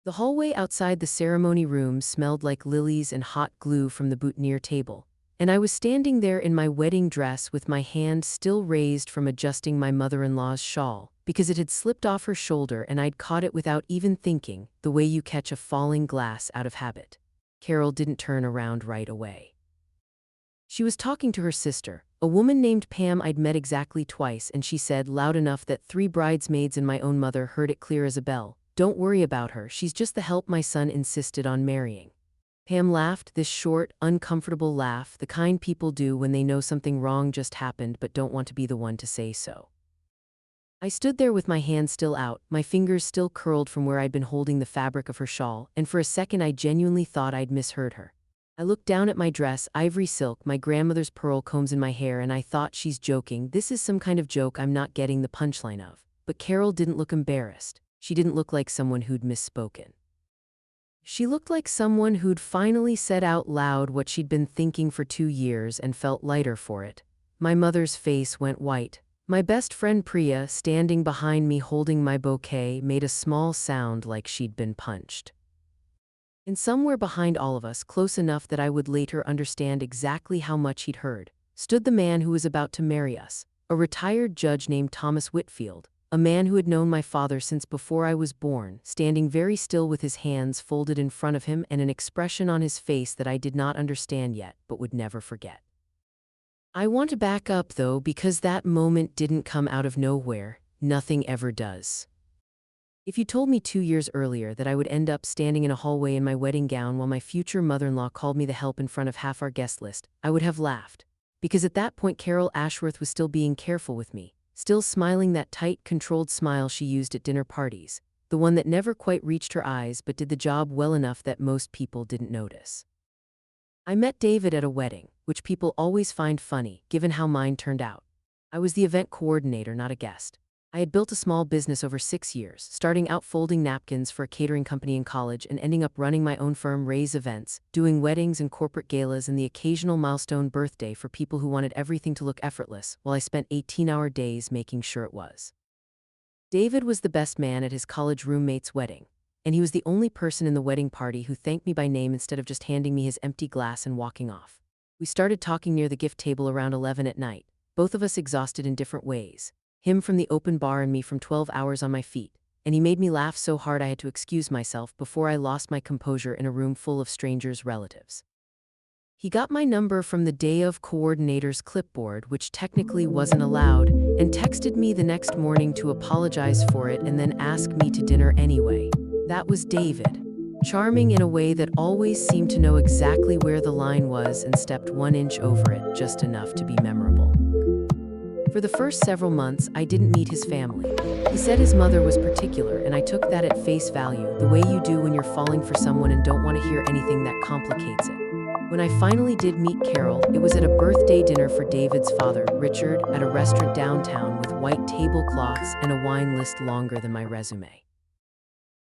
The hallway outside the ceremony room smelled like lilies and hot glue from the boutonniere table, and I was standing there in my wedding dress with my hand still raised from adjusting my mother-in-law's shawl, because it had slipped off her shoulder and I'd caught it without even thinking, the way you catch a falling glass out of habit. Carol didn't turn around right away. She was talking to her sister, a woman named Pam I'd met exactly twice, and she said, loud enough that 3 bridesmaids and my own mother heard it clear as a bell, "Don't worry about her, she's just the help my son insisted on marrying." Pam laughed, this short, uncomfortable laugh, the kind people do when they know something wrong just happened but don't want to be the one to say so. I stood there with my hand still out, my fingers still curled from where I'd been holding the fabric of her shawl, and for a second I genuinely thought I'd misheard her. I looked down at my dress, ivory silk, my grandmother's pearl combs in my hair, and I thought, she's joking, this is some kind of joke I'm not getting the punchline of. But Carol didn't look embarrassed. She didn't look like someone who'd misspoken. She looked like someone who'd finally said out loud what she'd been thinking for 2 years and felt lighter for it. My mother's face went white. My best friend Priya, standing behind me holding my bouquet, made a small sound like she'd been punched. And somewhere behind all of us, close enough that I would later understand exactly how much he'd heard, stood the man who was about to marry us, a retired judge named Thomas Whitfield, a man who had known my father since before I was born, standing very still with his hands folded in front of him and an expression on his face that I did not understand yet, but would never forget. I want to back up, though, because that moment didn't come out of nowhere. Nothing ever does. If you told me 2 years earlier that I would end up standing in a hallway in my wedding gown while my future mother-in-law called me the help in front of half our guest list, I would have laughed. Because at that point Carol Ashworth was still being careful with me, still smiling that tight, controlled smile she used at dinner parties, the one that never quite reached her eyes but did the job well enough that most people didn't notice. I met David at a wedding, which people always find funny, given how mine turned out. I was the event coordinator, not a guest. I had built a small business over 6 years, starting out folding napkins for a catering company in college and ending up running my own firm, Ray's Events, doing weddings and corporate galas and the occasional milestone birthday for people who wanted everything to look effortless, while I spent 18-hour days making sure it was. David was the best man at his college roommate's wedding, and he was the only person in the wedding party who thanked me by name instead of just handing me his empty glass and walking off. We started talking near the gift table around 11 at night, both of us exhausted in different ways. Him from the open bar and me from 12 hours on my feet, and he made me laugh so hard I had to excuse myself before I lost my composure in a room full of strangers' relatives. He got my number from the day of coordinator's clipboard, which technically wasn't allowed, and texted me the next morning to apologize for it and then ask me to dinner anyway. That was David. Charming in a way that always seemed to know exactly where the line was and stepped 1 inch over it, just enough to be memorable. For the first several months, I didn't meet his family. He said his mother was particular, and I took that at face value, the way you do when you're falling for someone and don't want to hear anything that complicates it. When I finally did meet Carol, it was at a birthday dinner for David's father, Richard, at a restaurant downtown with white tablecloths and a wine list longer than my resume.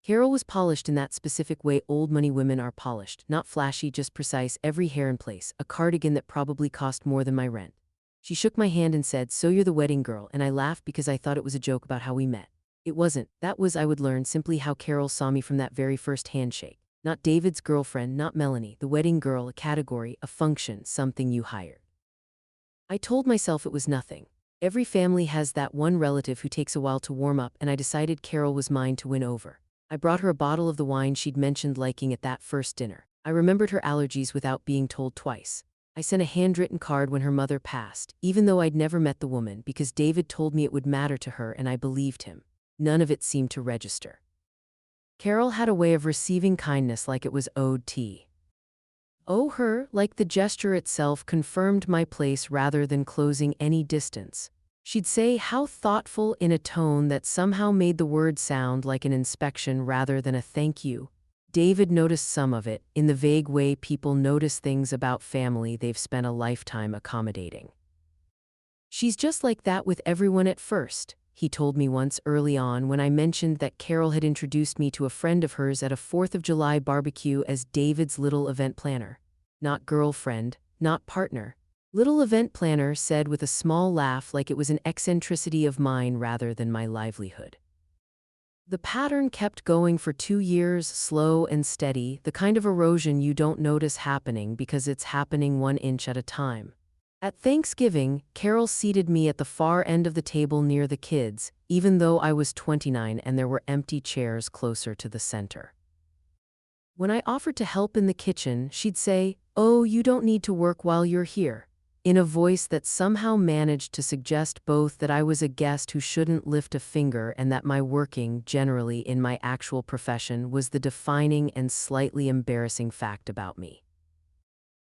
Carol was polished in that specific way old money women are polished, not flashy, just precise, every hair in place, a cardigan that probably cost more than my rent. She shook my hand and said, "So you're the wedding girl," and I laughed because I thought it was a joke about how we met. It wasn't. That was, I would learn, simply how Carol saw me from that very first handshake. Not David's girlfriend, not Melanie, the wedding girl, a category, a function, something you hired. I told myself it was nothing. Every family has that one relative who takes a while to warm up, and I decided Carol was mine to win over. I brought her a bottle of the wine she'd mentioned liking at that first dinner. I remembered her allergies without being told twice. I sent a handwritten card when her mother passed, even though I'd never met the woman, because David told me it would matter to her and I believed him. None of it seemed to register. Carol had a way of receiving kindness like it was owed tea. Owe her, like the gesture itself confirmed my place rather than closing any distance. She'd say "how thoughtful" in a tone that somehow made the word sound like an inspection rather than a thank you. David noticed some of it, in the vague way people notice things about family they've spent a lifetime accommodating. "She's just like that with everyone at first," he told me once early on when I mentioned that Carol had introduced me to a friend of hers at a 4th of July barbecue as David's little event planner. Not girlfriend, not partner. Little event planner, said with a small laugh like it was an eccentricity of mine rather than my livelihood. The pattern kept going for 2 years, slow and steady, the kind of erosion you don't notice happening because it's happening 1 inch at a time. At Thanksgiving, Carol seated me at the far end of the table near the kids, even though I was 29 and there were empty chairs closer to the center. When I offered to help in the kitchen, she'd say, "Oh, you don't need to work while you're here," in a voice that somehow managed to suggest both that I was a guest who shouldn't lift a finger and that my working, generally in my actual profession, was the defining and slightly embarrassing fact about me.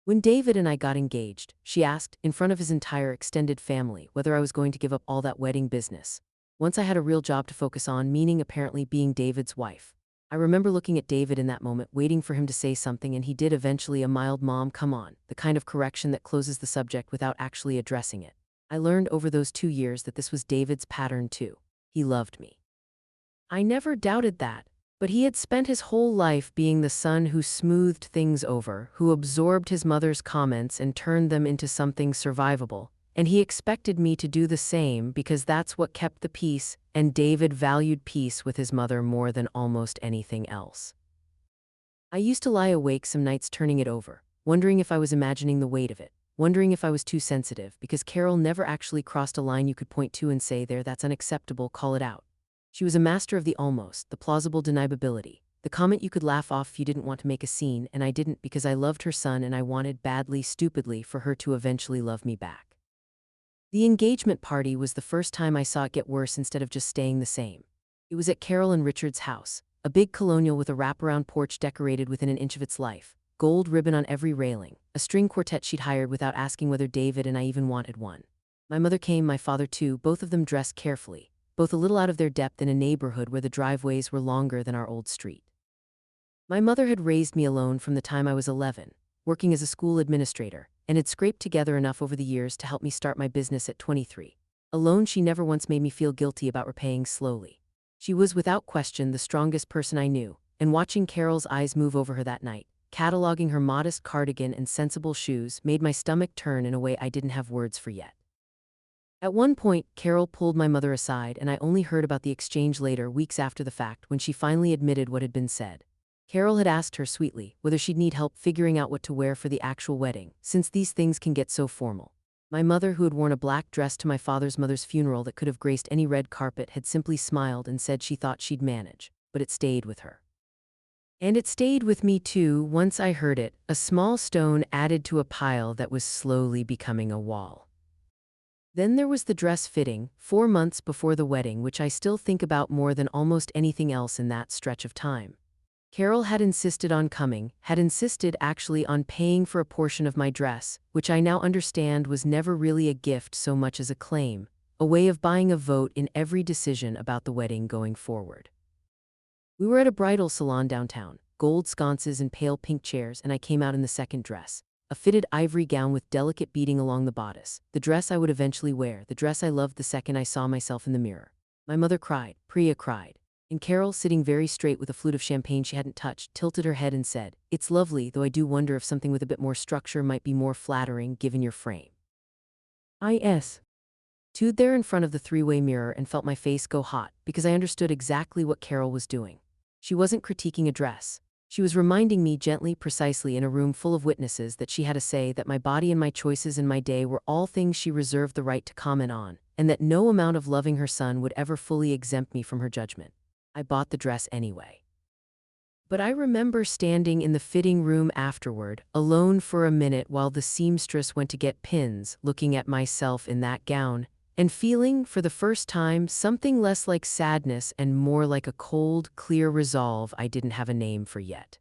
When David and I got engaged, she asked, in front of his entire extended family, whether I was going to give up all that wedding business. Once I had a real job to focus on, meaning apparently being David's wife. I remember looking at David in that moment, waiting for him to say something, and he did eventually, a mild "Mom, come on," the kind of correction that closes the subject without actually addressing it. I learned over those 2 years that this was David's pattern too. He loved me. I never doubted that. But he had spent his whole life being the son who smoothed things over, who absorbed his mother's comments and turned them into something survivable. And he expected me to do the same because that's what kept the peace, and David valued peace with his mother more than almost anything else. I used to lie awake some nights turning it over, wondering if I was imagining the weight of it, wondering if I was too sensitive, because Carol never actually crossed a line you could point to and say, "There, that's unacceptable, call it out." She was a master of the almost, the plausible deniability, the comment you could laugh off if you didn't want to make a scene, and I didn't because I loved her son and I wanted badly, stupidly, for her to eventually love me back. The engagement party was the first time I saw it get worse instead of just staying the same. It was at Carol and Richard's house, a big colonial with a wraparound porch decorated within an inch of its life, gold ribbon on every railing, a string quartet she'd hired without asking whether David and I even wanted one. My mother came, my father too, both of them dressed carefully, both a little out of their depth in a neighborhood where the driveways were longer than our old street. My mother had raised me alone from the time I was 11, working as a school administrator, and had scraped together enough over the years to help me start my business at 23. Alone, she never once made me feel guilty about repaying slowly. She was without question the strongest person I knew, and watching Carol's eyes move over her that night, cataloging her modest cardigan and sensible shoes, made my stomach turn in a way I didn't have words for yet. At one point, Carol pulled my mother aside, and I only heard about the exchange later, weeks after the fact, when she finally admitted what had been said. Carol had asked her sweetly whether she'd need help figuring out what to wear for the actual wedding, since these things can get so formal. My mother, who had worn a black dress to my father's mother's funeral that could have graced any red carpet, had simply smiled and said she thought she'd manage, but it stayed with her. And it stayed with me too once I heard it, a small stone added to a pile that was slowly becoming a wall. Then there was the dress fitting, 4 months before the wedding, which I still think about more than almost anything else in that stretch of time. Carol had insisted on coming, had insisted actually on paying for a portion of my dress, which I now understand was never really a gift so much as a claim, a way of buying a vote in every decision about the wedding going forward. We were at a bridal salon downtown, gold sconces and pale pink chairs, and I came out in the second dress. A fitted ivory gown with delicate beading along the bodice, the dress I would eventually wear, the dress I loved the second I saw myself in the mirror. My mother cried, Priya cried, and Carol, sitting very straight with a flute of champagne she hadn't touched, tilted her head and said, "It's lovely, though I do wonder if something with a bit more structure might be more flattering given your frame." I stood there in front of the three-way mirror and felt my face go hot because I understood exactly what Carol was doing. She wasn't critiquing a dress. She was reminding me gently, precisely, in a room full of witnesses, that she had a say, that my body and my choices and my day were all things she reserved the right to comment on, and that no amount of loving her son would ever fully exempt me from her judgment. I bought the dress anyway. But I remember standing in the fitting room afterward, alone for a minute while the seamstress went to get pins, looking at myself in that gown, and feeling, for the first time, something less like sadness and more like a cold, clear resolve I didn't have a name for yet.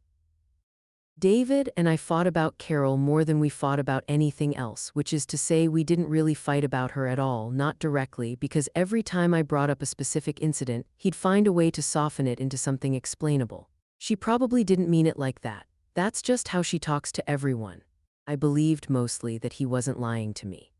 David and I fought about Carol more than we fought about anything else, which is to say we didn't really fight about her at all, not directly, because every time I brought up a specific incident, he'd find a way to soften it into something explainable. She probably didn't mean it like that. That's just how she talks to everyone. I believed mostly that he wasn't lying to me.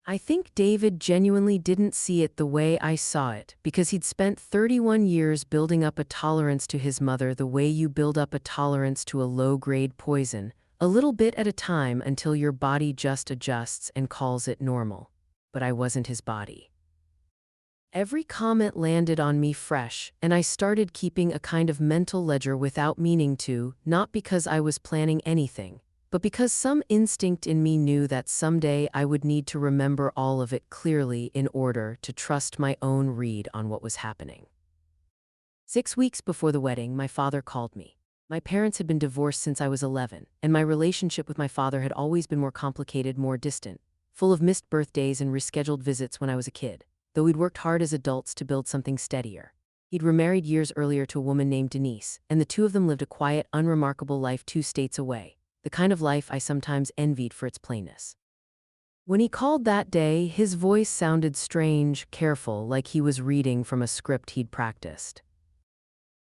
I think David genuinely didn't see it the way I saw it, because he'd spent 31 years building up a tolerance to his mother the way you build up a tolerance to a low-grade poison, a little bit at a time until your body just adjusts and calls it normal. But I wasn't his body. Every comment landed on me fresh, and I started keeping a kind of mental ledger without meaning to, not because I was planning anything, but because some instinct in me knew that someday I would need to remember all of it clearly in order to trust my own read on what was happening. 6 weeks before the wedding, my father called me. My parents had been divorced since I was 11, and my relationship with my father had always been more complicated, more distant, full of missed birthdays and rescheduled visits when I was a kid, though we'd worked hard as adults to build something steadier. He'd remarried years earlier to a woman named Denise, and the two of them lived a quiet, unremarkable life 2 states away, the kind of life I sometimes envied for its plainness. When he called that day, his voice sounded strange, careful, like he was reading from a script he'd practiced.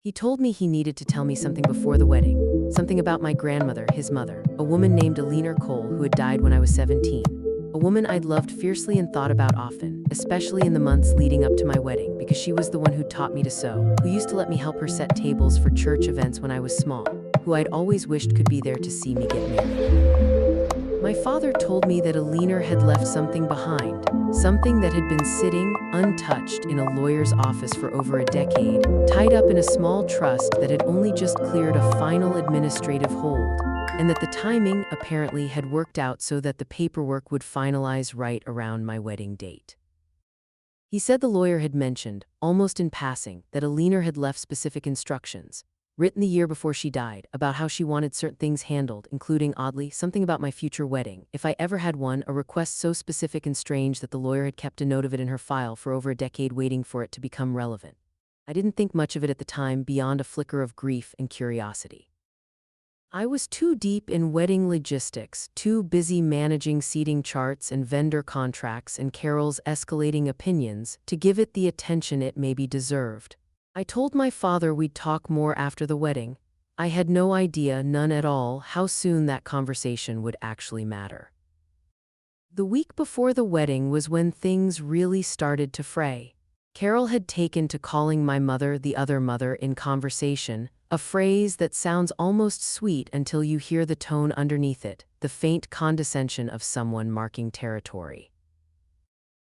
He told me he needed to tell me something before the wedding, something about my grandmother, his mother, a woman named Alina Cole who had died when I was 17, a woman I'd loved fiercely and thought about often, especially in the months leading up to my wedding, because she was the one who taught me to sew, who used to let me help her set tables for church events when I was small, who I'd always wished could be there to see me get married. My father told me that Alina had left something behind, something that had been sitting, untouched, in a lawyer's office for over a decade, tied up in a small trust that had only just cleared a final administrative hold, and that the timing, apparently, had worked out so that the paperwork would finalize right around my wedding date. He said the lawyer had mentioned, almost in passing, that Alina had left specific instructions, written the year before she died, about how she wanted certain things handled, including, oddly, something about my future wedding, if I ever had one, a request so specific and strange that the lawyer had kept a note of it in her file for over a decade waiting for it to become relevant. I didn't think much of it at the time beyond a flicker of grief and curiosity. I was too deep in wedding logistics, too busy managing seating charts and vendor contracts and Carol's escalating opinions to give it the attention it maybe deserved. I told my father we'd talk more after the wedding. I had no idea, none at all, how soon that conversation would actually matter. The week before the wedding was when things really started to fray. Carol had taken to calling my mother the other mother in conversation, a phrase that sounds almost sweet until you hear the tone underneath it, the faint condescension of someone marking territory.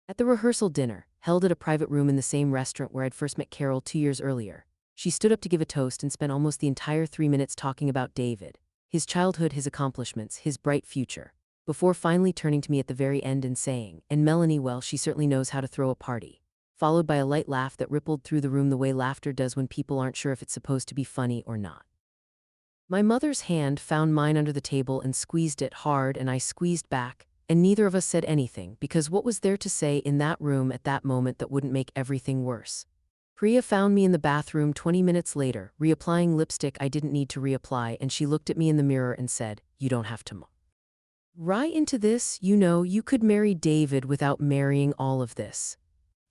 At the rehearsal dinner, held at a private room in the same restaurant where I'd first met Carol 2 years earlier, she stood up to give a toast and spent almost the entire 3 minutes talking about David, his childhood, his accomplishments, his bright future, before finally turning to me at the very end and saying, "And Melanie, well, she certainly knows how to throw a party," followed by a light laugh that rippled through the room the way laughter does when people aren't sure if it's supposed to be funny or not. My mother's hand found mine under the table and squeezed it hard, and I squeezed back, and neither of us said anything, because what was there to say in that room at that moment that wouldn't make everything worse? Priya found me in the bathroom 20 minutes later, reapplying lipstick I didn't need to reapply, and she looked at me in the mirror and said, "You don't have to right into this, you could marry David without marrying all of this."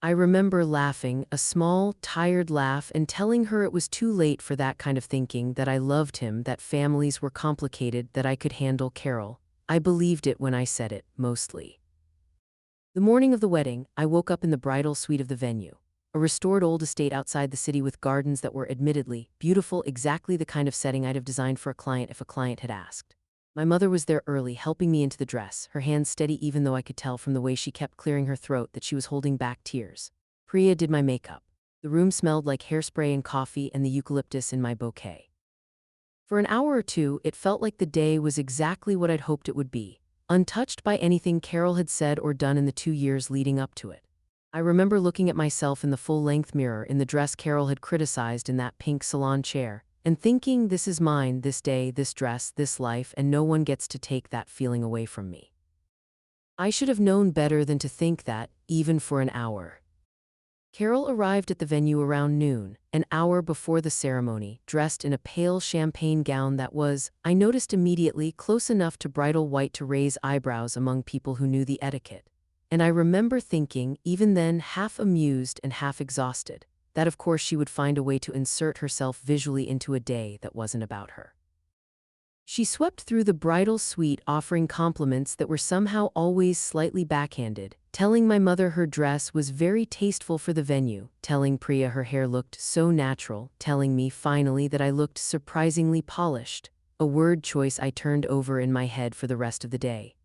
I remember laughing, a small, tired laugh, and telling her it was too late for that kind of thinking, that I loved him, that families were complicated, that I could handle Carol. I believed it when I said it, mostly. The morning of the wedding, I woke up in the bridal suite of the venue, a restored old estate outside the city with gardens that were admittedly beautiful, exactly the kind of setting I'd have designed for a client if a client had asked. My mother was there early, helping me into the dress, her hands steady even though I could tell from the way she kept clearing her throat that she was holding back tears. Priya did my makeup. The room smelled like hairspray and coffee and the eucalyptus in my bouquet. For an hour or two, it felt like the day was exactly what I'd hoped it would be, untouched by anything Carol had said or done in the 2 years leading up to it. I remember looking at myself in the full-length mirror in the dress Carol had criticized in that pink salon chair, and thinking, this is mine, this day, this dress, this life, and no one gets to take that feeling away from me. I should have known better than to think that, even for an hour. Carol arrived at the venue around noon, an hour before the ceremony, dressed in a pale champagne gown that was, I noticed immediately, close enough to bridal white to raise eyebrows among people who knew the etiquette. And I remember thinking, even then, half amused and half exhausted, that of course she would find a way to insert herself visually into a day that wasn't about her. She swept through the bridal suite offering compliments that were somehow always slightly backhanded, telling my mother her dress was very tasteful for the venue, telling Priya her hair looked so natural, telling me finally that I looked surprisingly polished, a word choice I turned over in my head for the rest of the day.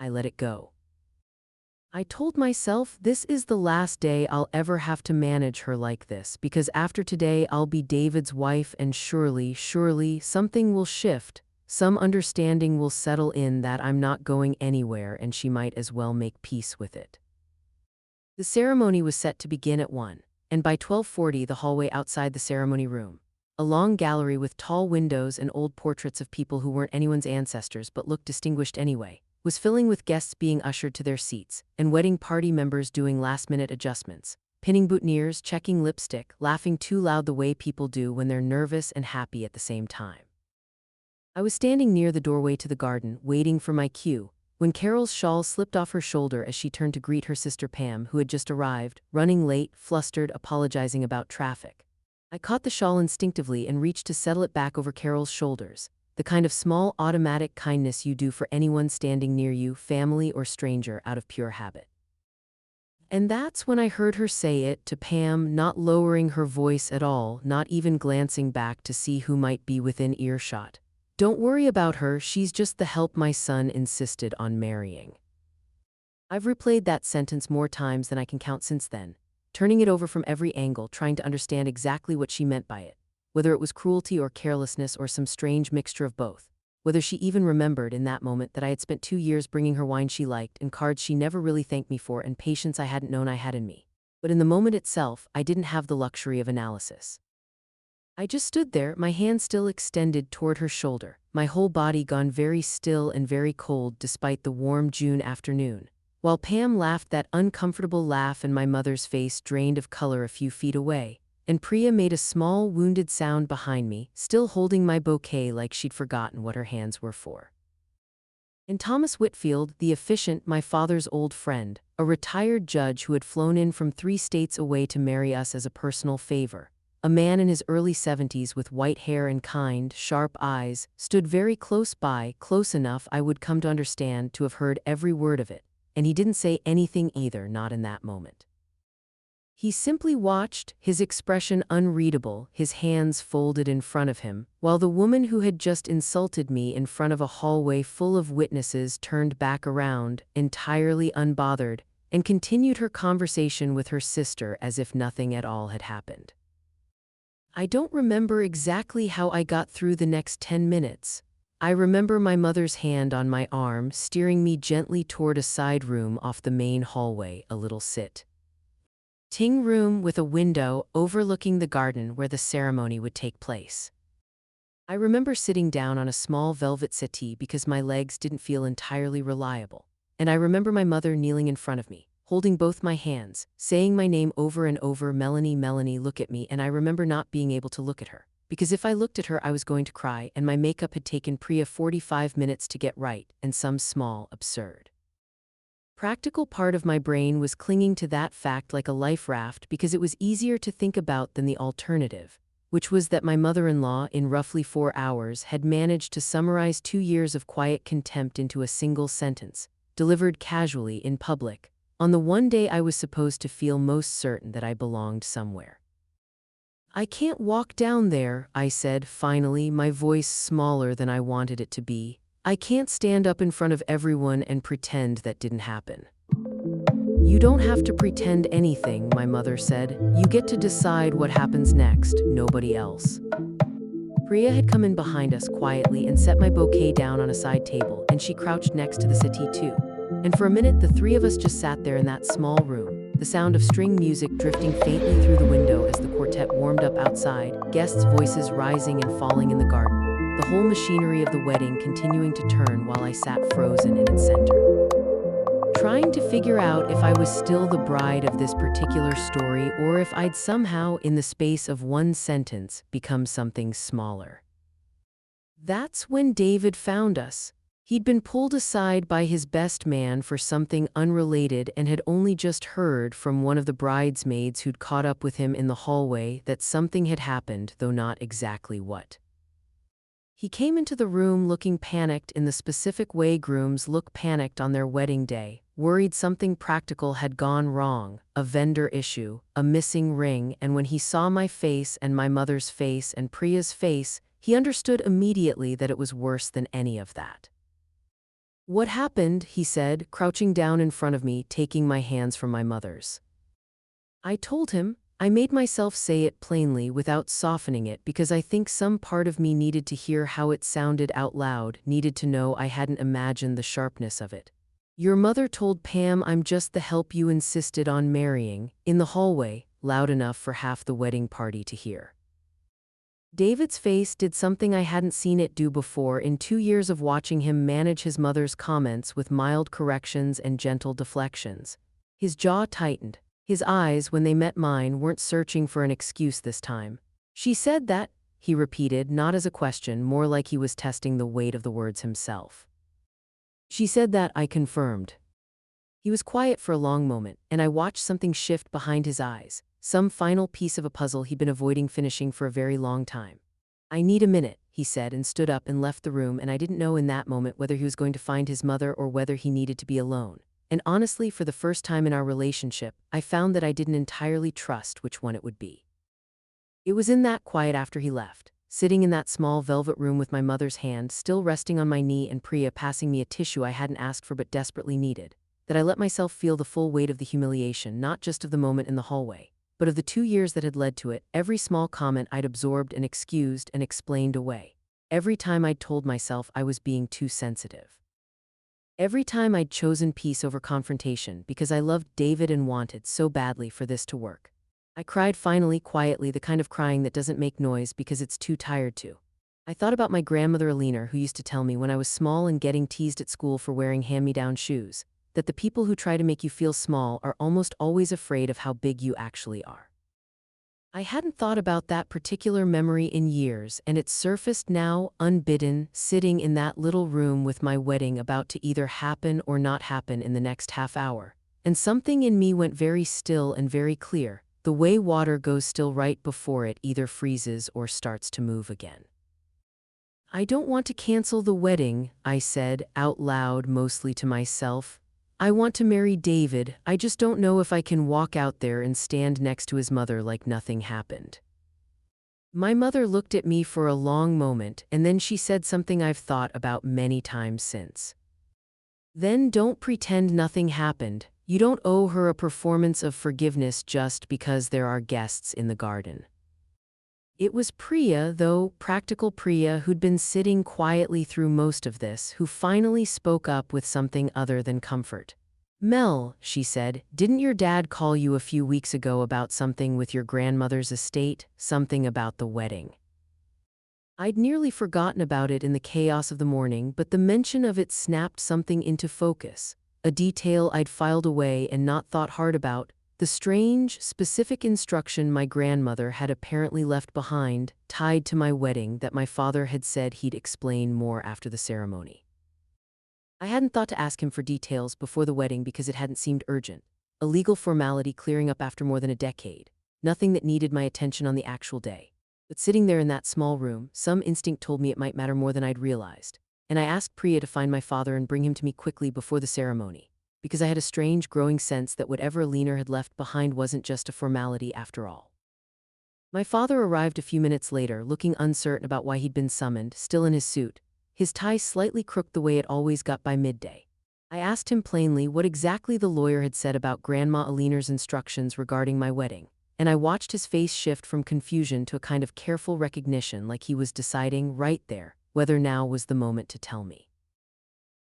I let it go. I told myself this is the last day I'll ever have to manage her like this, because after today I'll be David's wife and surely, something will shift. Some understanding will settle in that I'm not going anywhere and she might as well make peace with it. The ceremony was set to begin at 1, and by 12:40 the hallway outside the ceremony room, a long gallery with tall windows and old portraits of people who weren't anyone's ancestors but looked distinguished anyway, was filling with guests being ushered to their seats, and wedding party members doing last-minute adjustments, pinning boutonnieres, checking lipstick, laughing too loud the way people do when they're nervous and happy at the same time. I was standing near the doorway to the garden, waiting for my cue, when Carol's shawl slipped off her shoulder as she turned to greet her sister Pam, who had just arrived, running late, flustered, apologizing about traffic. I caught the shawl instinctively and reached to settle it back over Carol's shoulders, the kind of small automatic kindness you do for anyone standing near you, family or stranger, out of pure habit. And that's when I heard her say it to Pam, not lowering her voice at all, not even glancing back to see who might be within earshot. "Don't worry about her, she's just the help my son insisted on marrying." I've replayed that sentence more times than I can count since then, turning it over from every angle, trying to understand exactly what she meant by it, whether it was cruelty or carelessness or some strange mixture of both, whether she even remembered in that moment that I had spent 2 years bringing her wine she liked and cards she never really thanked me for and patience I hadn't known I had in me. But in the moment itself, I didn't have the luxury of analysis. I just stood there, my hand still extended toward her shoulder, my whole body gone very still and very cold despite the warm June afternoon, while Pam laughed that uncomfortable laugh and my mother's face drained of color a few feet away, and Priya made a small wounded sound behind me, still holding my bouquet like she'd forgotten what her hands were for. And Thomas Whitfield, the officiant, my father's old friend, a retired judge who had flown in from 3 states away to marry us as a personal favor, a man in his early 70s with white hair and kind, sharp eyes, stood very close by, close enough I would come to understand to have heard every word of it, and he didn't say anything either, not in that moment. He simply watched, his expression unreadable, his hands folded in front of him, while the woman who had just insulted me in front of a hallway full of witnesses turned back around, entirely unbothered, and continued her conversation with her sister as if nothing at all had happened. I don't remember exactly how I got through the next 10 minutes. I remember my mother's hand on my arm steering me gently toward a side room off the main hallway, a little sitting room with a window overlooking the garden where the ceremony would take place. I remember sitting down on a small velvet settee because my legs didn't feel entirely reliable, and I remember my mother kneeling in front of me, holding both my hands, saying my name over and over, "Melanie, Melanie, look at me," and I remember not being able to look at her, because if I looked at her I was going to cry, and my makeup had taken Priya 45 minutes to get right, and some small, absurd, practical part of my brain was clinging to that fact like a life raft because it was easier to think about than the alternative, which was that my mother-in-law, in roughly 4 hours, had managed to summarize 2 years of quiet contempt into a single sentence, delivered casually in public, on the one day I was supposed to feel most certain that I belonged somewhere. "I can't walk down there," I said, finally, my voice smaller than I wanted it to be. "I can't stand up in front of everyone and pretend that didn't happen." "You don't have to pretend anything," my mother said. "You get to decide what happens next, nobody else." Priya had come in behind us quietly and set my bouquet down on a side table, and she crouched next to the settee too. And for a minute, the 3 of us just sat there in that small room, the sound of string music drifting faintly through the window as the quartet warmed up outside, guests' voices rising and falling in the garden, the whole machinery of the wedding continuing to turn while I sat frozen in its center, trying to figure out if I was still the bride of this particular story or if I'd somehow, in the space of 1 sentence, become something smaller. That's when David found us. He'd been pulled aside by his best man for something unrelated and had only just heard from one of the bridesmaids who'd caught up with him in the hallway that something had happened, though not exactly what. He came into the room looking panicked in the specific way grooms look panicked on their wedding day, worried something practical had gone wrong, a vendor issue, a missing ring, and when he saw my face and my mother's face and Priya's face, he understood immediately that it was worse than any of that. "What happened?" he said, crouching down in front of me, taking my hands from my mother's. I told him. I made myself say it plainly without softening it because I think some part of me needed to hear how it sounded out loud, needed to know I hadn't imagined the sharpness of it. "Your mother told Pam I'm just the help you insisted on marrying," in the hallway, loud enough for half the wedding party to hear. David's face did something I hadn't seen it do before in 2 years of watching him manage his mother's comments with mild corrections and gentle deflections. His jaw tightened. His eyes, when they met mine, weren't searching for an excuse this time. "She said that," he repeated, not as a question, more like he was testing the weight of the words himself. "She said that," I confirmed. He was quiet for a long moment, and I watched something shift behind his eyes, some final piece of a puzzle he'd been avoiding finishing for a very long time. "I need a minute," he said, and stood up and left the room, and I didn't know in that moment whether he was going to find his mother or whether he needed to be alone. And honestly, for the first time in our relationship, I found that I didn't entirely trust which one it would be. It was in that quiet after he left, sitting in that small velvet room with my mother's hand still resting on my knee and Priya passing me a tissue I hadn't asked for but desperately needed, that I let myself feel the full weight of the humiliation, not just of the moment in the hallway, but of the 2 years that had led to it, every small comment I'd absorbed and excused and explained away. Every time I'd told myself I was being too sensitive. Every time I'd chosen peace over confrontation because I loved David and wanted so badly for this to work. I cried finally, quietly, the kind of crying that doesn't make noise because it's too tired to. I thought about my grandmother Alina, who used to tell me when I was small and getting teased at school for wearing hand-me-down shoes, that the people who try to make you feel small are almost always afraid of how big you actually are. I hadn't thought about that particular memory in years, and it surfaced now, unbidden, sitting in that little room with my wedding about to either happen or not happen in the next half hour. And something in me went very still and very clear, the way water goes still right before it either freezes or starts to move again. "I don't want to cancel the wedding," I said, out loud, mostly to myself. "I want to marry David, I just don't know if I can walk out there and stand next to his mother like nothing happened." My mother looked at me for a long moment, and then she said something I've thought about many times since. "Then don't pretend nothing happened. You don't owe her a performance of forgiveness just because there are guests in the garden." It was Priya, though, practical Priya, who'd been sitting quietly through most of this, who finally spoke up with something other than comfort. "Mel," she said, "didn't your dad call you a few weeks ago about something with your grandmother's estate, something about the wedding?" I'd nearly forgotten about it in the chaos of the morning, but the mention of it snapped something into focus, a detail I'd filed away and not thought hard about. The strange, specific instruction my grandmother had apparently left behind, tied to my wedding, that my father had said he'd explain more after the ceremony. I hadn't thought to ask him for details before the wedding because it hadn't seemed urgent. A legal formality clearing up after more than a decade. Nothing that needed my attention on the actual day. But sitting there in that small room, some instinct told me it might matter more than I'd realized. And I asked Priya to find my father and bring him to me quickly before the ceremony, because I had a strange growing sense that whatever Alina had left behind wasn't just a formality after all. My father arrived a few minutes later, looking uncertain about why he'd been summoned, still in his suit, his tie slightly crooked the way it always got by midday. I asked him plainly what exactly the lawyer had said about Grandma Alina's instructions regarding my wedding, and I watched his face shift from confusion to a kind of careful recognition, like he was deciding, right there, whether now was the moment to tell me.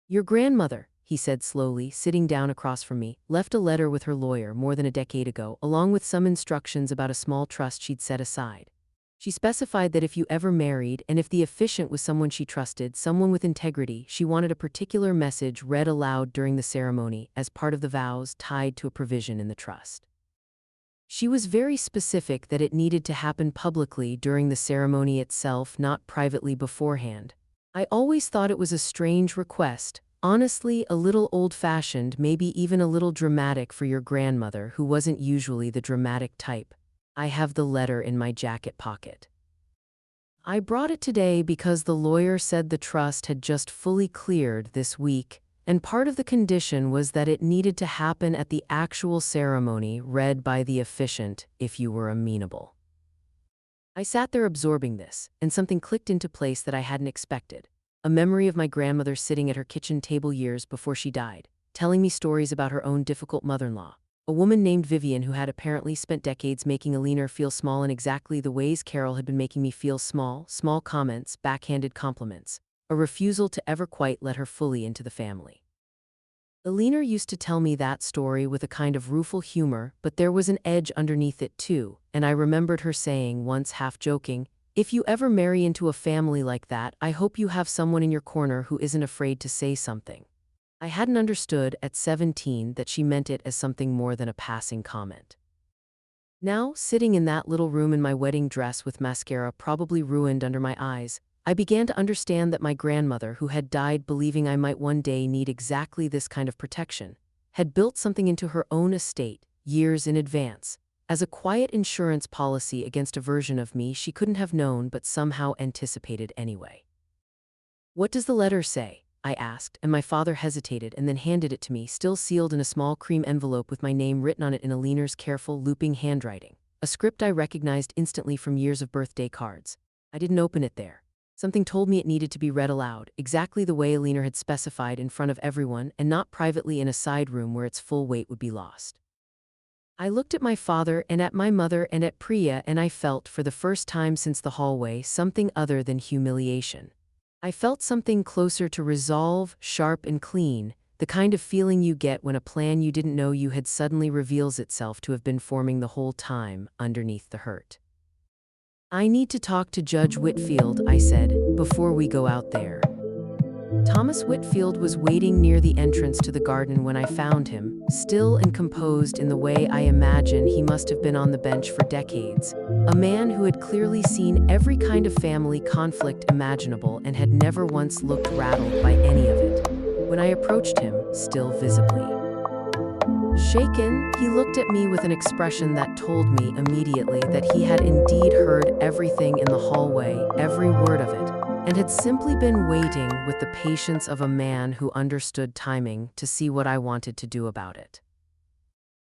"Your grandmother," he said slowly, sitting down across from me, "left a letter with her lawyer more than a decade ago, along with some instructions about a small trust she'd set aside. She specified that if you ever married, and if the officiant was someone she trusted, someone with integrity, she wanted a particular message read aloud during the ceremony as part of the vows tied to a provision in the trust. She was very specific that it needed to happen publicly during the ceremony itself, not privately beforehand. I always thought it was a strange request, honestly a little old-fashioned, maybe even a little dramatic for your grandmother, who wasn't usually the dramatic type. I have the letter in my jacket pocket. I brought it today because the lawyer said the trust had just fully cleared this week, and part of the condition was that it needed to happen at the actual ceremony read by the officiant if you were amenable." I sat there absorbing this, and something clicked into place that I hadn't expected. A memory of my grandmother sitting at her kitchen table years before she died, telling me stories about her own difficult mother-in-law. A woman named Vivian who had apparently spent decades making Alina feel small in exactly the ways Carol had been making me feel small comments, backhanded compliments, a refusal to ever quite let her fully into the family. Alina used to tell me that story with a kind of rueful humor, but there was an edge underneath it too, and I remembered her saying once half joking, "If you ever marry into a family like that, I hope you have someone in your corner who isn't afraid to say something." I hadn't understood at 17 that she meant it as something more than a passing comment. Now, sitting in that little room in my wedding dress with mascara probably ruined under my eyes, I began to understand that my grandmother, who had died believing I might one day need exactly this kind of protection, had built something into her own estate, years in advance, as a quiet insurance policy against a version of me she couldn't have known but somehow anticipated anyway. "What does the letter say?" I asked, and my father hesitated and then handed it to me, still sealed in a small cream envelope with my name written on it in Alina's careful, looping handwriting, a script I recognized instantly from years of birthday cards. I didn't open it there. Something told me it needed to be read aloud, exactly the way Alina had specified, in front of everyone and not privately in a side room where its full weight would be lost. I looked at my father and at my mother and at Priya, and I felt, for the first time since the hallway, something other than humiliation. I felt something closer to resolve, sharp and clean, the kind of feeling you get when a plan you didn't know you had suddenly reveals itself to have been forming the whole time underneath the hurt. "I need to talk to Judge Whitfield," I said, "before we go out there." Thomas Whitfield was waiting near the entrance to the garden when I found him, still and composed in the way I imagine he must have been on the bench for decades, a man who had clearly seen every kind of family conflict imaginable and had never once looked rattled by any of it. When I approached him, still visibly shaken, he looked at me with an expression that told me immediately that he had indeed heard everything in the hallway, every word of it, and had simply been waiting with the patience of a man who understood timing to see what I wanted to do about it.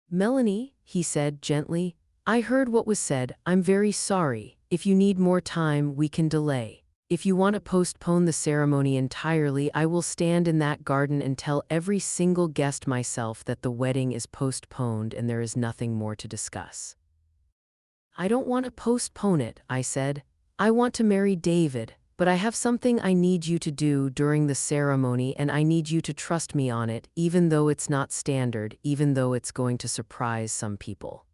"Melanie," he said gently, "I heard what was said. I'm very sorry. If you need more time, we can delay. If you want to postpone the ceremony entirely, I will stand in that garden and tell every single guest myself that the wedding is postponed and there is nothing more to discuss." "I don't want to postpone it," I said. "I want to marry David, but I have something I need you to do during the ceremony, and I need you to trust me on it, even though it's not standard, even though it's going to surprise some people."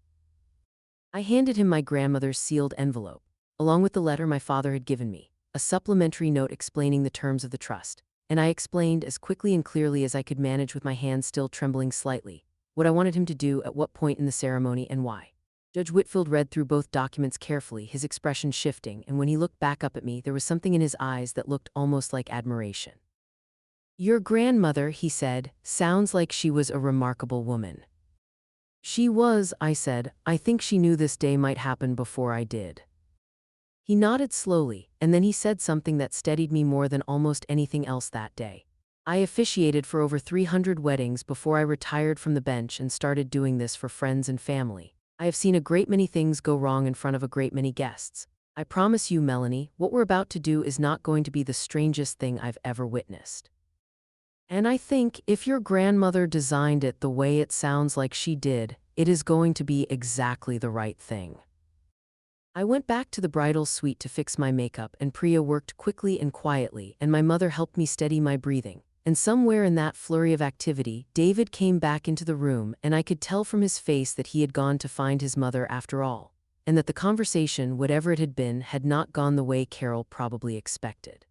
I handed him my grandmother's sealed envelope, along with the letter my father had given me, a supplementary note explaining the terms of the trust, and I explained as quickly and clearly as I could manage with my hands still trembling slightly, what I wanted him to do at what point in the ceremony and why. Judge Whitfield read through both documents carefully, his expression shifting, and when he looked back up at me, there was something in his eyes that looked almost like admiration. "Your grandmother," he said, "sounds like she was a remarkable woman." "She was," I said. "I think she knew this day might happen before I did." He nodded slowly, and then he said something that steadied me more than almost anything else that day. "I officiated for over 300 weddings before I retired from the bench and started doing this for friends and family. I have seen a great many things go wrong in front of a great many guests. I promise you, Melanie, what we're about to do is not going to be the strangest thing I've ever witnessed. And I think if your grandmother designed it the way it sounds like she did, it is going to be exactly the right thing." I went back to the bridal suite to fix my makeup, and Priya worked quickly and quietly, and my mother helped me steady my breathing. And somewhere in that flurry of activity, David came back into the room, and I could tell from his face that he had gone to find his mother after all, and that the conversation, whatever it had been, had not gone the way Carol probably expected.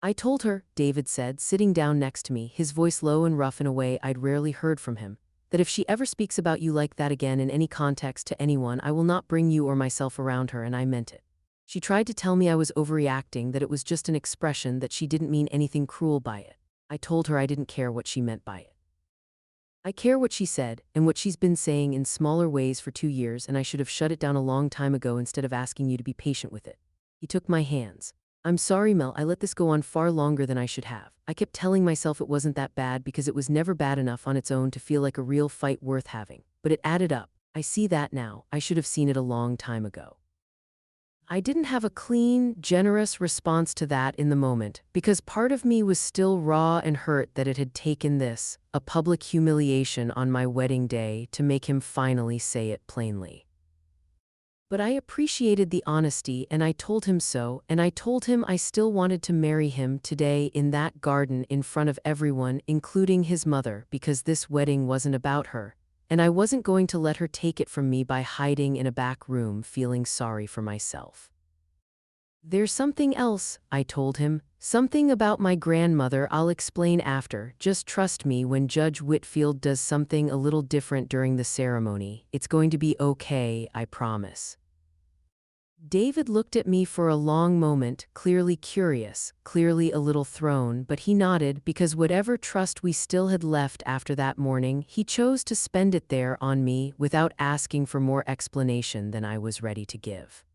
"I told her," David said, sitting down next to me, his voice low and rough in a way I'd rarely heard from him, "that if she ever speaks about you like that again in any context to anyone, I will not bring you or myself around her, and I meant it. She tried to tell me I was overreacting, that it was just an expression, that she didn't mean anything cruel by it. I told her I didn't care what she meant by it. I care what she said, and what she's been saying in smaller ways for 2 years, and I should have shut it down a long time ago instead of asking you to be patient with it." He took my hands. "I'm sorry, Mel, I let this go on far longer than I should have. I kept telling myself it wasn't that bad because it was never bad enough on its own to feel like a real fight worth having. But it added up. I see that now. I should have seen it a long time ago." I didn't have a clean, generous response to that in the moment, because part of me was still raw and hurt that it had taken this, a public humiliation on my wedding day, to make him finally say it plainly. But I appreciated the honesty, and I told him so, and I told him I still wanted to marry him today in that garden in front of everyone, including his mother, because this wedding wasn't about her, and I wasn't going to let her take it from me by hiding in a back room feeling sorry for myself. There's something else, I told him, something about my grandmother I'll explain after. Just trust me, when Judge Whitfield does something a little different during the ceremony, it's going to be okay, I promise. David looked at me for a long moment, clearly curious, clearly a little thrown, but he nodded because whatever trust we still had left after that morning, he chose to spend it there on me without asking for more explanation than I was ready to give.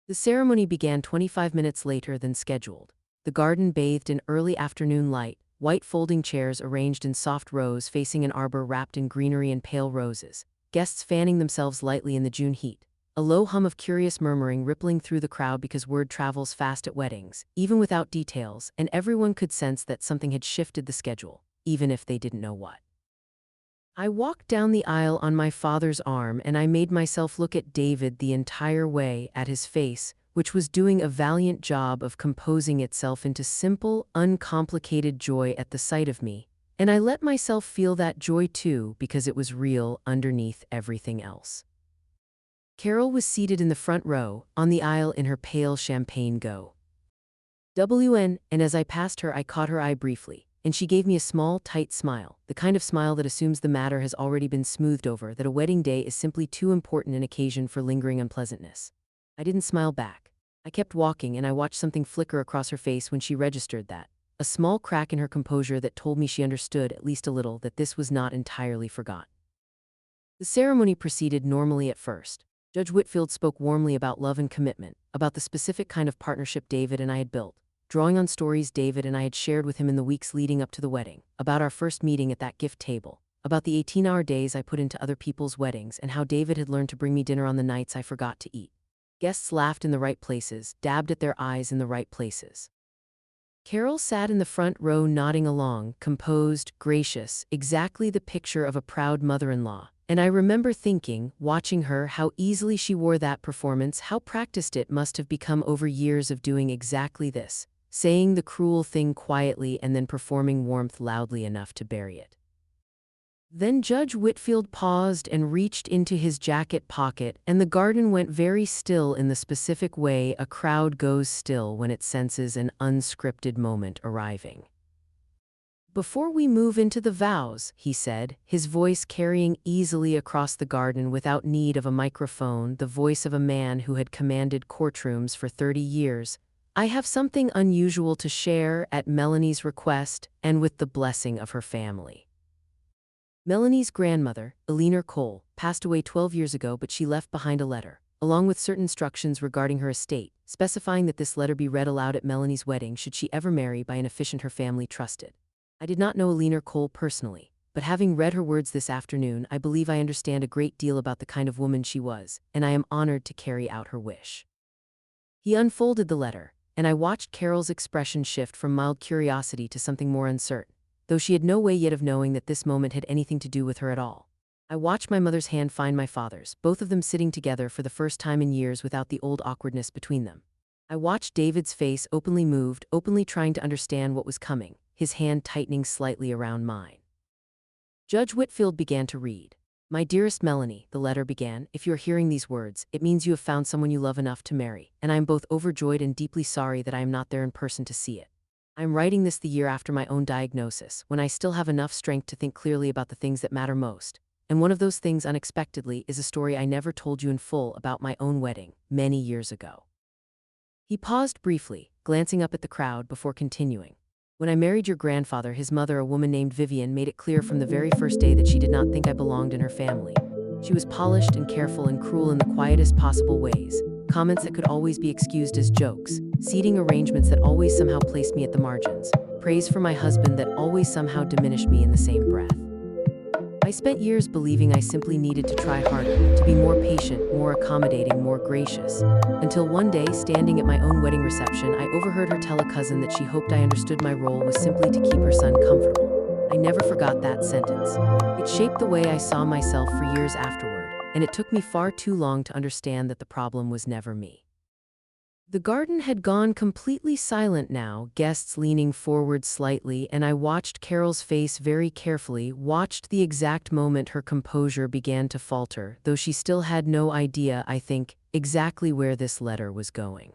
The ceremony began 25 minutes later than scheduled. The garden bathed in early afternoon light, white folding chairs arranged in soft rows facing an arbor wrapped in greenery and pale roses, guests fanning themselves lightly in the June heat. A low hum of curious murmuring rippling through the crowd because word travels fast at weddings, even without details, and everyone could sense that something had shifted the schedule, even if they didn't know what. I walked down the aisle on my father's arm, and I made myself look at David the entire way, at his face, which was doing a valiant job of composing itself into simple, uncomplicated joy at the sight of me, and I let myself feel that joy too because it was real underneath everything else. Carol was seated in the front row, on the aisle in her pale champagne go. And as I passed her I caught her eye briefly, and she gave me a small, tight smile, the kind of smile that assumes the matter has already been smoothed over, that a wedding day is simply too important an occasion for lingering unpleasantness. I didn't smile back. I kept walking, and I watched something flicker across her face when she registered that, a small crack in her composure that told me she understood, at least a little, that this was not entirely forgotten. The ceremony proceeded normally at first. Judge Whitfield spoke warmly about love and commitment, about the specific kind of partnership David and I had built, drawing on stories David and I had shared with him in the weeks leading up to the wedding, about our first meeting at that gift table, about the 18-hour days I put into other people's weddings, and how David had learned to bring me dinner on the nights I forgot to eat. Guests laughed in the right places, dabbed at their eyes in the right places. Carol sat in the front row nodding along, composed, gracious, exactly the picture of a proud mother-in-law. And I remember thinking, watching her, how easily she wore that performance, how practiced it must have become over years of doing exactly this, saying the cruel thing quietly and then performing warmth loudly enough to bury it. Then Judge Whitfield paused and reached into his jacket pocket, and the garden went very still in the specific way a crowd goes still when it senses an unscripted moment arriving. "Before we move into the vows," he said, his voice carrying easily across the garden without need of a microphone, the voice of a man who had commanded courtrooms for 30 years, "I have something unusual to share at Melanie's request and with the blessing of her family." Melanie's grandmother, Eleanor Cole, passed away 12 years ago, but she left behind a letter, along with certain instructions regarding her estate, specifying that this letter be read aloud at Melanie's wedding should she ever marry by an officiant her family trusted. I did not know Eleanor Cole personally, but having read her words this afternoon, I believe I understand a great deal about the kind of woman she was, and I am honored to carry out her wish. He unfolded the letter, and I watched Carol's expression shift from mild curiosity to something more uncertain, though she had no way yet of knowing that this moment had anything to do with her at all. I watched my mother's hand find my father's, both of them sitting together for the first time in years without the old awkwardness between them. I watched David's face openly moved, openly trying to understand what was coming, his hand tightening slightly around mine. Judge Whitfield began to read. "My dearest Melanie," the letter began, "if you are hearing these words, it means you have found someone you love enough to marry, and I am both overjoyed and deeply sorry that I am not there in person to see it. I am writing this the year after my own diagnosis, when I still have enough strength to think clearly about the things that matter most, and one of those things, unexpectedly, is a story I never told you in full about my own wedding, many years ago." He paused briefly, glancing up at the crowd before continuing. "When I married your grandfather, his mother, a woman named Vivian, made it clear from the very first day that she did not think I belonged in her family. She was polished and careful and cruel in the quietest possible ways, comments that could always be excused as jokes, seating arrangements that always somehow placed me at the margins, praise for my husband that always somehow diminished me in the same breath. I spent years believing I simply needed to try harder, to be more patient, more accommodating, more gracious. Until one day, standing at my own wedding reception, I overheard her tell a cousin that she hoped I understood my role was simply to keep her son comfortable. I never forgot that sentence. It shaped the way I saw myself for years afterward, and it took me far too long to understand that the problem was never me. The garden had gone completely silent now, guests leaning forward slightly, and I watched Carol's face very carefully, watched the exact moment her composure began to falter, though she still had no idea, I think, exactly where this letter was going.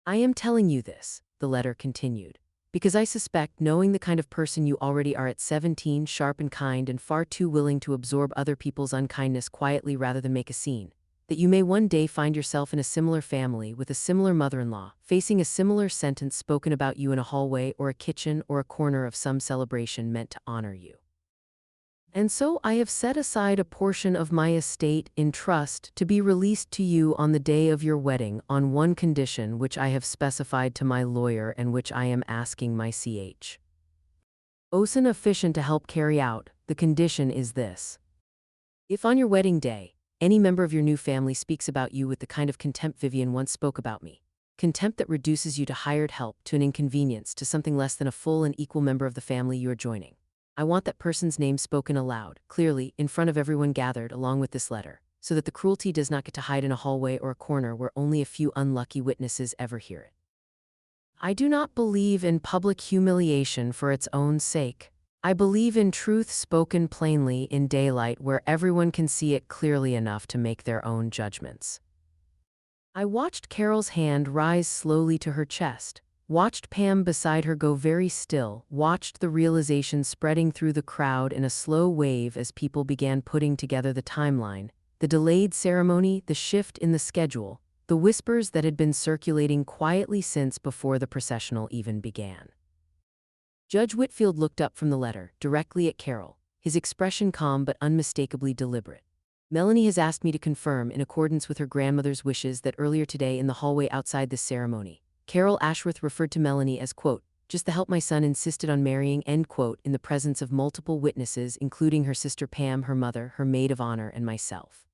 I am telling you this, the letter continued, because I suspect, knowing the kind of person you already are at 17, sharp and kind and far too willing to absorb other people's unkindness quietly rather than make a scene, that you may one day find yourself in a similar family with a similar mother-in-law, facing a similar sentence spoken about you in a hallway or a kitchen or a corner of some celebration meant to honor you. And so I have set aside a portion of my estate in trust to be released to you on the day of your wedding on one condition which I have specified to my lawyer and which I am asking my Officiant to help carry out. The condition is this. If on your wedding day, any member of your new family speaks about you with the kind of contempt Vivian once spoke about me, contempt that reduces you to hired help, to an inconvenience, to something less than a full and equal member of the family you are joining, I want that person's name spoken aloud, clearly, in front of everyone gathered along with this letter, so that the cruelty does not get to hide in a hallway or a corner where only a few unlucky witnesses ever hear it. I do not believe in public humiliation for its own sake. I believe in truth spoken plainly in daylight where everyone can see it clearly enough to make their own judgments. I watched Carol's hand rise slowly to her chest, watched Pam beside her go very still, watched the realization spreading through the crowd in a slow wave as people began putting together the timeline, the delayed ceremony, the shift in the schedule, the whispers that had been circulating quietly since before the processional even began. Judge Whitfield looked up from the letter, directly at Carol, his expression calm but unmistakably deliberate. Melanie has asked me to confirm, in accordance with her grandmother's wishes, that earlier today in the hallway outside this ceremony, Carol Ashworth referred to Melanie as, quote, just the help my son insisted on marrying, end quote, in the presence of multiple witnesses, including her sister Pam, her mother, her maid of honor, and myself.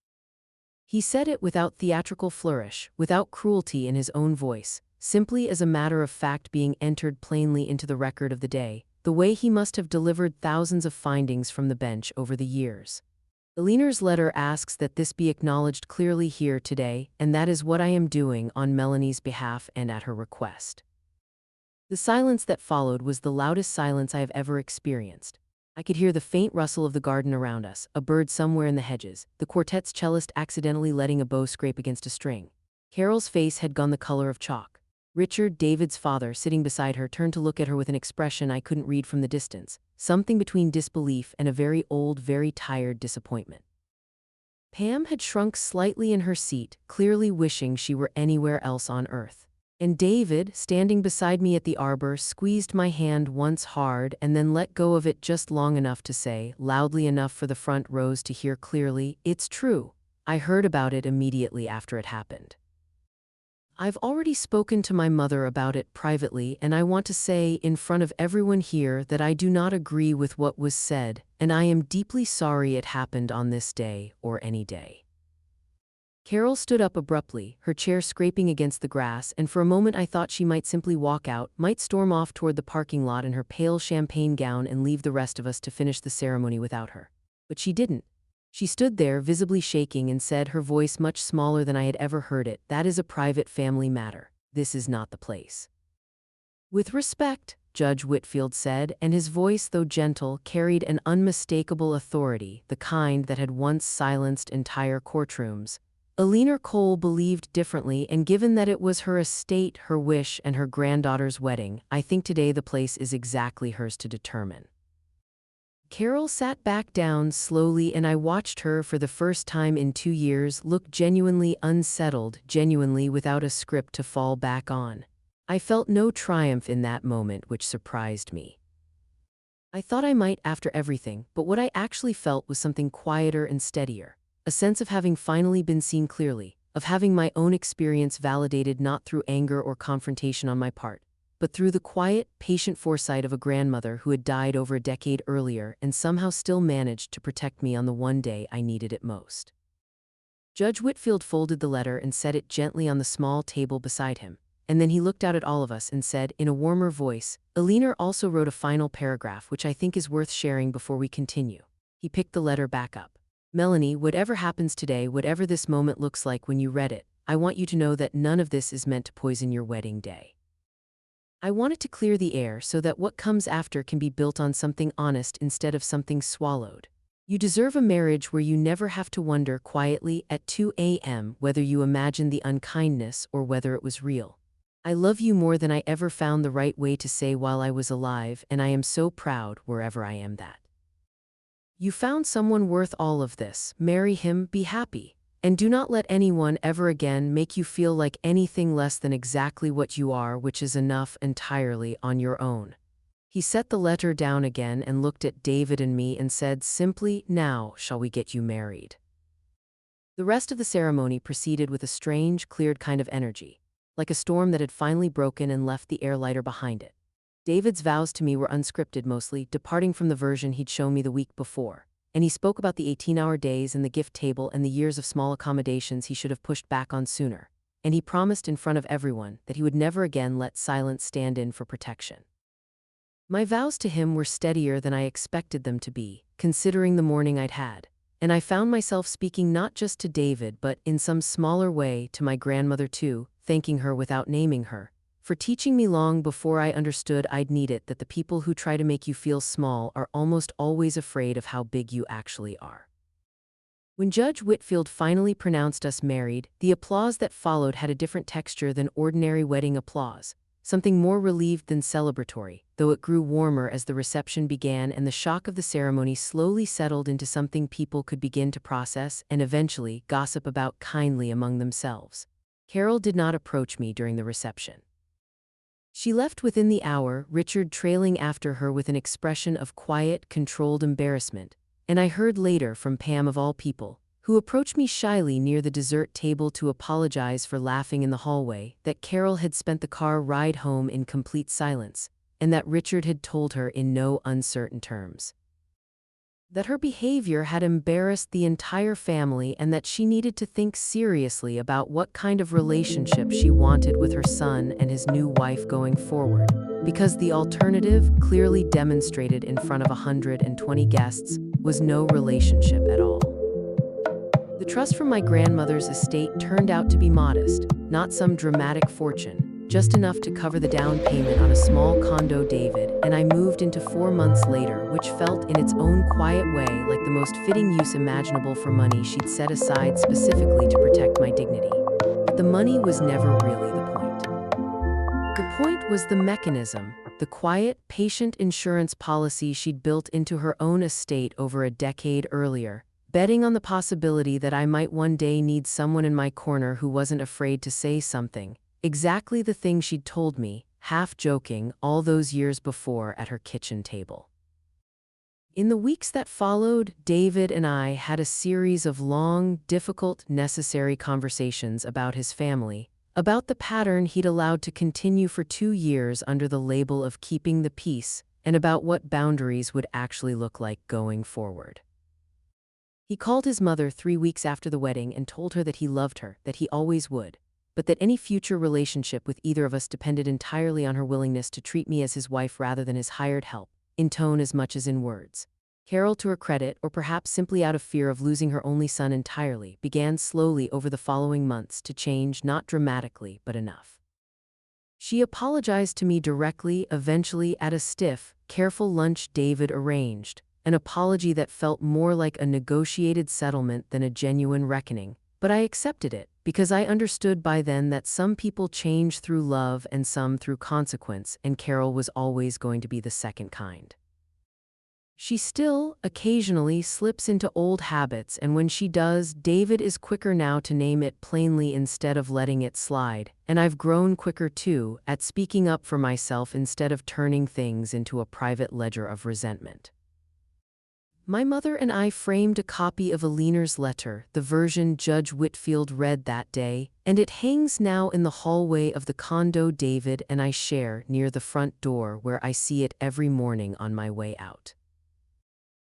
He said it without theatrical flourish, without cruelty in his own voice, simply as a matter of fact being entered plainly into the record of the day, the way he must have delivered thousands of findings from the bench over the years. Elinor's letter asks that this be acknowledged clearly here today, and that is what I am doing on Melanie's behalf and at her request. The silence that followed was the loudest silence I have ever experienced. I could hear the faint rustle of the garden around us, a bird somewhere in the hedges, the quartet's cellist accidentally letting a bow scrape against a string. Carol's face had gone the color of chalk. Richard, David's father, sitting beside her, turned to look at her with an expression I couldn't read from the distance, something between disbelief and a very old, very tired disappointment. Pam had shrunk slightly in her seat, clearly wishing she were anywhere else on earth. And David, standing beside me at the arbor, squeezed my hand once hard and then let go of it just long enough to say, loudly enough for the front rows to hear clearly, "It's true. I heard about it immediately after it happened. I've already spoken to my mother about it privately, and I want to say in front of everyone here that I do not agree with what was said, and I am deeply sorry it happened on this day or any day." Carol stood up abruptly, her chair scraping against the grass, and for a moment I thought she might simply walk out, might storm off toward the parking lot in her pale champagne gown and leave the rest of us to finish the ceremony without her. But she didn't. She stood there, visibly shaking, and said, her voice much smaller than I had ever heard it, "That is a private family matter. This is not the place." "With respect," Judge Whitfield said, and his voice, though gentle, carried an unmistakable authority, the kind that had once silenced entire courtrooms. Elinor Cole believed differently, and given that it was her estate, her wish, and her granddaughter's wedding, I think today the place is exactly hers to determine. Carol sat back down slowly, and I watched her for the first time in 2 years look genuinely unsettled, genuinely without a script to fall back on. I felt no triumph in that moment, which surprised me. I thought I might after everything, but what I actually felt was something quieter and steadier, a sense of having finally been seen clearly, of having my own experience validated not through anger or confrontation on my part, but through the quiet, patient foresight of a grandmother who had died over a decade earlier and somehow still managed to protect me on the one day I needed it most. Judge Whitfield folded the letter and set it gently on the small table beside him, and then he looked out at all of us and said, in a warmer voice, "Alina also wrote a final paragraph which I think is worth sharing before we continue." He picked the letter back up. "Melanie, whatever happens today, whatever this moment looks like when you read it, I want you to know that none of this is meant to poison your wedding day. I want it to clear the air so that what comes after can be built on something honest instead of something swallowed. You deserve a marriage where you never have to wonder quietly at 2 a.m. whether you imagined the unkindness or whether it was real. I love you more than I ever found the right way to say while I was alive, and I am so proud wherever I am that. You found someone worth all of this. Marry him, be happy, and do not let anyone ever again make you feel like anything less than exactly what you are, which is enough entirely on your own." He set the letter down again and looked at David and me and said simply, "Now shall we get you married?" The rest of the ceremony proceeded with a strange, cleared kind of energy, like a storm that had finally broken and left the air lighter behind it. David's vows to me were unscripted mostly, departing from the version he'd shown me the week before, and he spoke about the 18-hour days and the gift table and the years of small accommodations he should have pushed back on sooner, and he promised in front of everyone that he would never again let silence stand in for protection. My vows to him were steadier than I expected them to be, considering the morning I'd had, and I found myself speaking not just to David but, in some smaller way, to my grandmother too, thanking her without naming her, for teaching me long before I understood I'd need it that the people who try to make you feel small are almost always afraid of how big you actually are. When Judge Whitfield finally pronounced us married, the applause that followed had a different texture than ordinary wedding applause, something more relieved than celebratory, though it grew warmer as the reception began and the shock of the ceremony slowly settled into something people could begin to process and eventually gossip about kindly among themselves. Carol did not approach me during the reception. She left within the hour, Richard trailing after her with an expression of quiet, controlled embarrassment, and I heard later from Pam of all people, who approached me shyly near the dessert table to apologize for laughing in the hallway, that Carol had spent the car ride home in complete silence, and that Richard had told her in no uncertain terms that her behavior had embarrassed the entire family and that she needed to think seriously about what kind of relationship she wanted with her son and his new wife going forward, because the alternative, clearly demonstrated in front of 120 guests, was no relationship at all. The trust from my grandmother's estate turned out to be modest, not some dramatic fortune, just enough to cover the down payment on a small condo David and I moved into 4 months later, which felt in its own quiet way like the most fitting use imaginable for money she'd set aside specifically to protect my dignity. But the money was never really the point. The point was the mechanism, the quiet, patient insurance policy she'd built into her own estate over a decade earlier, betting on the possibility that I might one day need someone in my corner who wasn't afraid to say something, exactly the thing she'd told me, half joking, all those years before at her kitchen table. In the weeks that followed, David and I had a series of long, difficult, necessary conversations about his family, about the pattern he'd allowed to continue for 2 years under the label of keeping the peace, and about what boundaries would actually look like going forward. He called his mother 3 weeks after the wedding and told her that he loved her, that he always would, but that any future relationship with either of us depended entirely on her willingness to treat me as his wife rather than his hired help, in tone as much as in words. Carol, to her credit, or perhaps simply out of fear of losing her only son entirely, began slowly over the following months to change, not dramatically, but enough. She apologized to me directly, eventually at a stiff, careful lunch David arranged, an apology that felt more like a negotiated settlement than a genuine reckoning, but I accepted it, because I understood by then that some people change through love and some through consequence, and Carol was always going to be the second kind. She still, occasionally, slips into old habits, and when she does, David is quicker now to name it plainly instead of letting it slide, and I've grown quicker too, at speaking up for myself instead of turning things into a private ledger of resentment. My mother and I framed a copy of Aliner's letter, the version Judge Whitfield read that day, and it hangs now in the hallway of the condo David and I share near the front door where I see it every morning on my way out.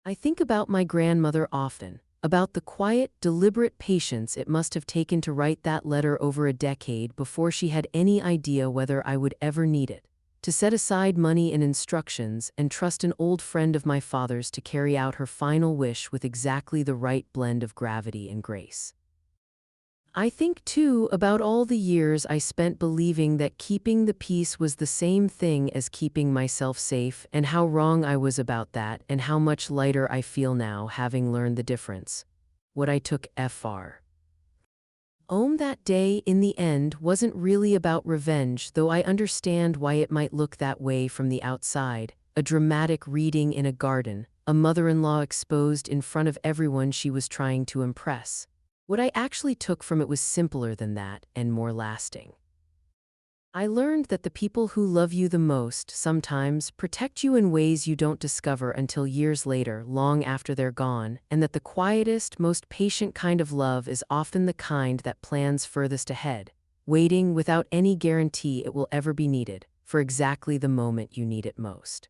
I think about my grandmother often, about the quiet, deliberate patience it must have taken to write that letter over a decade before she had any idea whether I would ever need it, to set aside money and instructions and trust an old friend of my father's to carry out her final wish with exactly the right blend of gravity and grace. I think, too, about all the years I spent believing that keeping the peace was the same thing as keeping myself safe, and how wrong I was about that, and how much lighter I feel now having learned the difference. What I took Fr. That day, in the end, wasn't really about revenge, though I understand why it might look that way from the outside. A dramatic reading in a garden, a mother-in-law exposed in front of everyone she was trying to impress. What I actually took from it was simpler than that and more lasting. I learned that the people who love you the most sometimes protect you in ways you don't discover until years later, long after they're gone, and that the quietest, most patient kind of love is often the kind that plans furthest ahead, waiting without any guarantee it will ever be needed, for exactly the moment you need it most.